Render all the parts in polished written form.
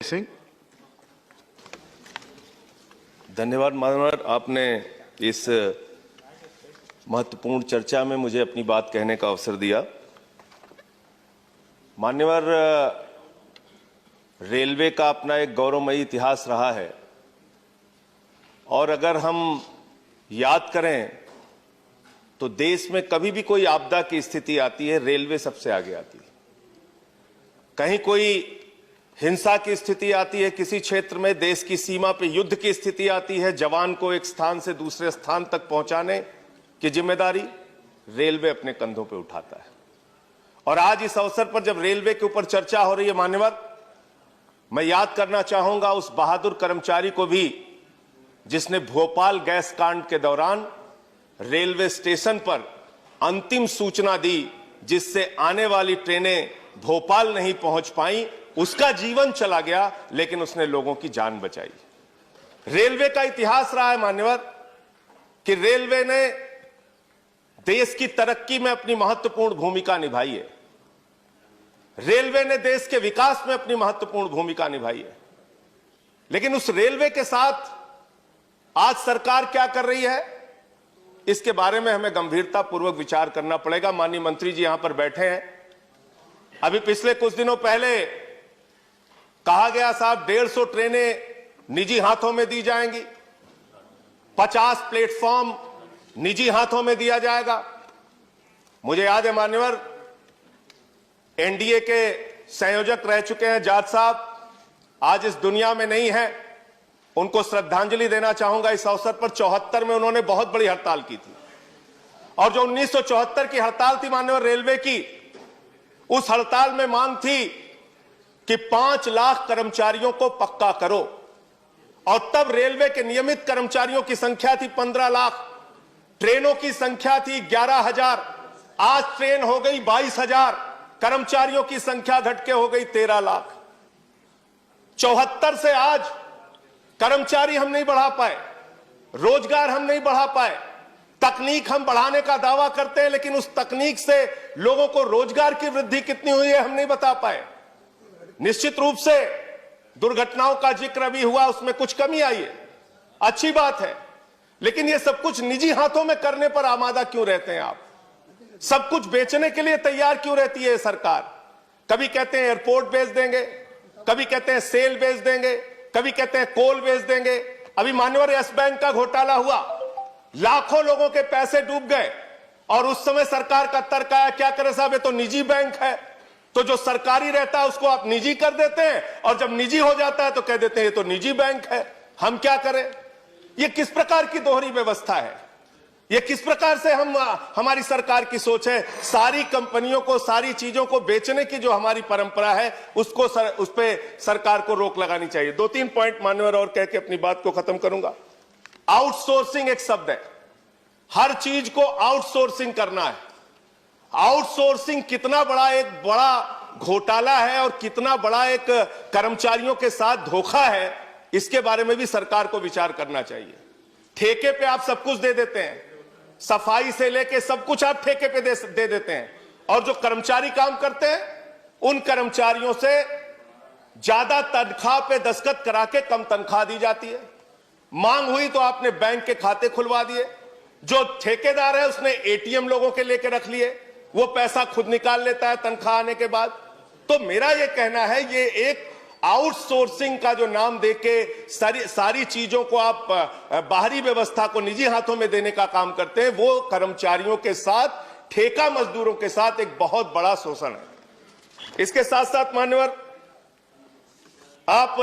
सिंह। धन्यवाद मानवर, आपने इस महत्वपूर्ण चर्चा में मुझे अपनी बात कहने का अवसर दिया। मान्यवर, रेलवे का अपना एक गौरवमयी इतिहास रहा है और अगर हम याद करें तो देश में कभी भी कोई आपदा की स्थिति आती है, रेलवे सबसे आगे आती है। कहीं कोई हिंसा की स्थिति आती है, किसी क्षेत्र में देश की सीमा पे युद्ध की स्थिति आती है, जवान को एक स्थान से दूसरे स्थान तक पहुंचाने की जिम्मेदारी रेलवे अपने कंधों पे उठाता है। और आज इस अवसर पर जब रेलवे के ऊपर चर्चा हो रही है मान्यवर, मैं याद करना चाहूंगा उस बहादुर कर्मचारी को भी जिसने भोपाल गैस कांड के दौरान रेलवे स्टेशन पर अंतिम सूचना दी, जिससे आने वाली ट्रेनें भोपाल नहीं पहुंच पाई। उसका जीवन चला गया लेकिन उसने लोगों की जान बचाई। रेलवे का इतिहास रहा है मान्यवर कि रेलवे ने देश की तरक्की में अपनी महत्वपूर्ण भूमिका निभाई है। रेलवे ने देश के विकास में अपनी महत्वपूर्ण भूमिका निभाई है। लेकिन उस रेलवे के साथ आज सरकार क्या कर रही है, इसके बारे में हमें गंभीरतापूर्वक विचार करना पड़ेगा। माननीय मंत्री जी यहां पर बैठे हैं। अभी पिछले कुछ दिनों पहले कहा गया साहब 150 ट्रेनें निजी हाथों में दी जाएंगी, 50 प्लेटफॉर्म निजी हाथों में दिया जाएगा। मुझे याद है मान्यवर, एनडीए के संयोजक रह चुके हैं जाट साहब, आज इस दुनिया में नहीं है। उनको श्रद्धांजलि देना चाहूंगा इस अवसर पर। 74 में उन्होंने बहुत बड़ी हड़ताल की थी और जो 1974 की हड़ताल थी मान्यवर रेलवे की, उस हड़ताल में मांग थी कि 5 लाख कर्मचारियों को पक्का करो। और तब रेलवे के नियमित कर्मचारियों की संख्या थी 15 लाख, ट्रेनों की संख्या थी 11,000। आज ट्रेन हो गई 22,000, कर्मचारियों की संख्या घट के हो गई 13 लाख। 74 से आज कर्मचारी हम नहीं बढ़ा पाए, रोजगार हम नहीं बढ़ा पाए। तकनीक हम बढ़ाने का दावा करते हैं लेकिन उस तकनीक से लोगों को रोजगार की वृद्धि कितनी हुई है हम नहीं बता पाए। निश्चित रूप से दुर्घटनाओं का जिक्र अभी हुआ, उसमें कुछ कमी आई है, अच्छी बात है। लेकिन ये सब कुछ निजी हाथों में करने पर आमादा क्यों रहते हैं आप? सब कुछ बेचने के लिए तैयार क्यों रहती है सरकार? कभी कहते हैं एयरपोर्ट बेच देंगे, कभी कहते हैं सेल बेच देंगे, कभी कहते हैं कोल बेच देंगे। अभी मान्यवर यस बैंक का घोटाला हुआ, लाखों लोगों के पैसे डूब गए और उस समय सरकार का तर्क आया, क्या करे साहब ये तो निजी बैंक है, तो जो सरकारी रहता है उसको आप निजी कर देते हैं और जब निजी हो जाता है तो कह देते हैं ये तो निजी बैंक है, हम क्या करें? ये किस प्रकार की दोहरी व्यवस्था है? ये किस प्रकार से हमारी सरकार की सोच है? सारी कंपनियों को, सारी चीजों को बेचने की जो हमारी परंपरा है उसको उस पे सरकार को रोक लगानी चाहिए। 2-3 पॉइंट मान्यवर और कह के अपनी बात को खत्म करूंगा। आउटसोर्सिंग एक शब्द है, हर चीज को आउटसोर्सिंग करना है। आउटसोर्सिंग कितना बड़ा घोटाला है और कितना बड़ा एक कर्मचारियों के साथ धोखा है, इसके बारे में भी सरकार को विचार करना चाहिए। ठेके पे आप सब कुछ दे देते हैं, सफाई से लेके सब कुछ आप ठेके पे दे देते हैं और जो कर्मचारी काम करते हैं उन कर्मचारियों से ज्यादा तनख्वाह पे दस्तखत करा के कम तनख्वाह दी जाती है। मांग हुई तो आपने बैंक के खाते खुलवा दिए। जो ठेकेदार है उसने एटीएम लोगों के लेके रख लिए, वो पैसा खुद निकाल लेता है तनख्वाह आने के बाद। तो मेरा ये कहना है ये एक आउटसोर्सिंग का जो नाम देके सारी चीजों को आप बाहरी व्यवस्था को निजी हाथों में देने का काम करते हैं, वो कर्मचारियों के साथ, ठेका मजदूरों के साथ एक बहुत बड़ा शोषण है। इसके साथ साथ मान्यवर, आप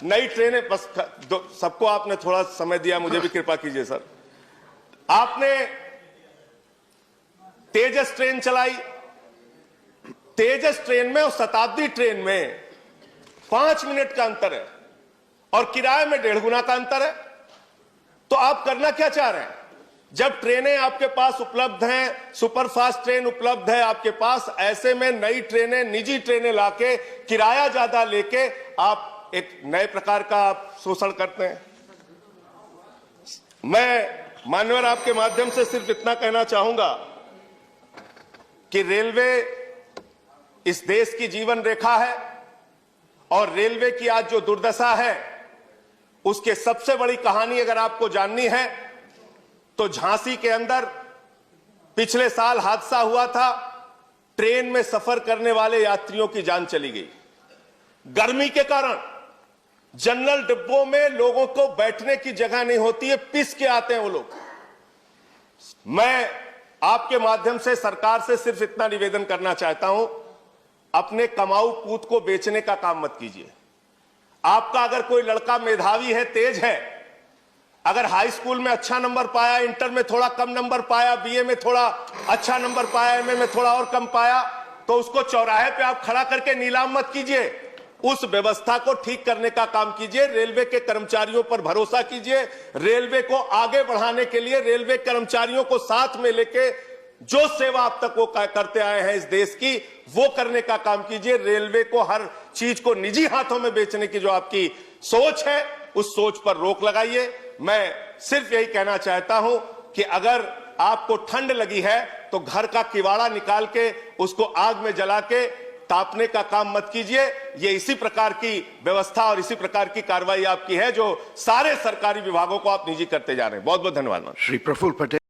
नई ट्रेनें, बस सबको आपने थोड़ा समय दिया, मुझे भी कृपा कीजिए सर। आपने तेजस ट्रेन चलाई, तेजस ट्रेन में और शताब्दी ट्रेन में 5 मिनट का अंतर है और किराए में 1.5 गुना का अंतर है। तो आप करना क्या चाह रहे हैं? जब ट्रेनें आपके पास उपलब्ध हैं, सुपरफास्ट ट्रेन उपलब्ध है आपके पास, ऐसे में नई ट्रेनें, निजी ट्रेनें लाके किराया ज्यादा लेके आप एक नए प्रकार का आप शोषण करते हैं। मैं मान्यवर आपके माध्यम से सिर्फ इतना कहना चाहूंगा कि रेलवे इस देश की जीवन रेखा है और रेलवे की आज जो दुर्दशा है, उसके सबसे बड़ी कहानी अगर आपको जाननी है तो झांसी के अंदर पिछले साल हादसा हुआ था। ट्रेन में सफर करने वाले यात्रियों की जान चली गई। गर्मी के कारण जनरल डिब्बों में लोगों को बैठने की जगह नहीं होती है, पिस के आते हैं वो लोग। मैं आपके माध्यम से सरकार से सिर्फ इतना निवेदन करना चाहता हूं, अपने कमाऊ पूत को बेचने का काम मत कीजिए। आपका अगर कोई लड़का मेधावी है, तेज है, अगर हाई स्कूल में अच्छा नंबर पाया, इंटर में थोड़ा कम नंबर पाया, बीए में थोड़ा अच्छा नंबर पाया, एमए में थोड़ा और कम पाया, तो उसको चौराहे पे आप खड़ा करके नीलाम मत कीजिए। उस व्यवस्था को ठीक करने का काम कीजिए। रेलवे के कर्मचारियों पर भरोसा कीजिए। रेलवे को आगे बढ़ाने के लिए रेलवे कर्मचारियों को साथ में लेके जो सेवा अब तक वो करते आए हैं इस देश की, वो करने का काम कीजिए। रेलवे को हर चीज को निजी हाथों में बेचने की जो आपकी सोच है, उस सोच पर रोक लगाइए। मैं सिर्फ यही कहना चाहता हूं कि अगर आपको ठंड लगी है तो घर का किवाड़ा निकाल के उसको आग में जला के तापने का काम मत कीजिए। ये इसी प्रकार की व्यवस्था और इसी प्रकार की कार्रवाई आपकी है जो सारे सरकारी विभागों को आप निजी करते जा रहे हैं। बहुत बहुत धन्यवाद। श्री प्रफुल्ल पटेल।